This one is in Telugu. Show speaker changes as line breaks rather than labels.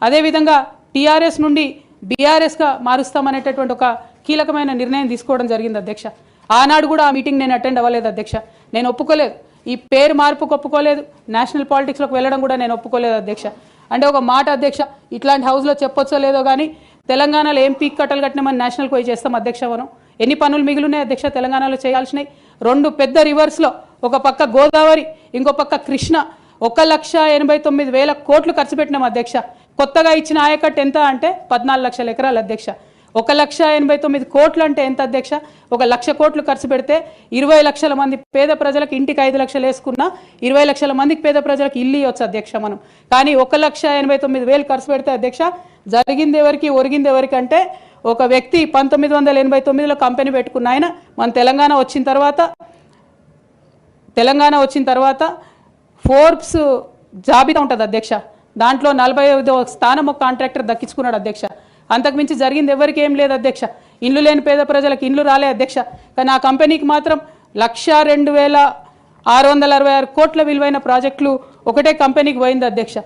అదేవిధంగా టీఆర్ఎస్ నుండి బీఆర్ఎస్గా మారుస్తామనేటటువంటి ఒక కీలకమైన నిర్ణయం తీసుకోవడం జరిగింది అధ్యక్ష. ఆనాడు కూడా ఆ మీటింగ్ నేను అటెండ్ అవ్వలేదు అధ్యక్ష. నేను ఒప్పుకోలేదు, ఈ పేరు మార్పుకు ఒప్పుకోలేదు, నేషనల్ పాలిటిక్స్లోకి వెళ్ళడం కూడా నేను ఒప్పుకోలేదు అధ్యక్ష. అంటే ఒక మాట అధ్యక్ష, ఇట్లాంటి హౌస్లో చెప్పొచ్చో లేదో కానీ తెలంగాణలో ఏం పీక్ కట్టలు కట్టినామని నేషనల్కి పోయి చేస్తాం అధ్యక్ష. మనం ఎన్ని పనులు మిగిలినాయి అధ్యక్ష తెలంగాణలో చేయాల్సినవి? 2 పెద్ద రివర్స్లో, ఒక పక్క గోదావరి, ఇంకో పక్క కృష్ణ, 1,89,000 కోట్లు ఖర్చు పెట్టినాం అధ్యక్ష. కొత్తగా ఇచ్చిన ఆయకట్టు ఎంత అంటే 14 లక్షల ఎకరాలు అధ్యక్ష. 1,89,000 కోట్లు అంటే ఎంత అధ్యక్ష? 1,00,000 కోట్లు ఖర్చు పెడితే 20 లక్షల మంది పేద ప్రజలకు ఇంటికి 5 లక్షలు వేసుకున్నా 20 లక్షల మందికి పేద ప్రజలకు ఇల్లు ఇవ్వచ్చు అధ్యక్ష మనం. కానీ 1,89,000 ఖర్చు పెడితే అధ్యక్ష జరిగింది ఎవరికి ఒరిగింది ఎవరికి అంటే, ఒక వ్యక్తి 1989లో కంపెనీ పెట్టుకున్న ఆయన మన తెలంగాణ వచ్చిన తర్వాత ఫోర్బ్స్ జాబితా ఉంటుంది అధ్యక్ష, దాంట్లో 45వ స్థానం ఒక కాంట్రాక్టర్ దక్కించుకున్నాడు అధ్యక్ష. అంతకుమించి జరిగింది ఎవరికి ఏం లేదు అధ్యక్ష. ఇల్లు లేని పేద ప్రజలకు ఇల్లు రాలే అధ్యక్ష. కానీ ఆ కంపెనీకి మాత్రం 1,02,666 కోట్ల విలువైన ప్రాజెక్టులు ఒకటే కంపెనీకి పోయింది అధ్యక్ష.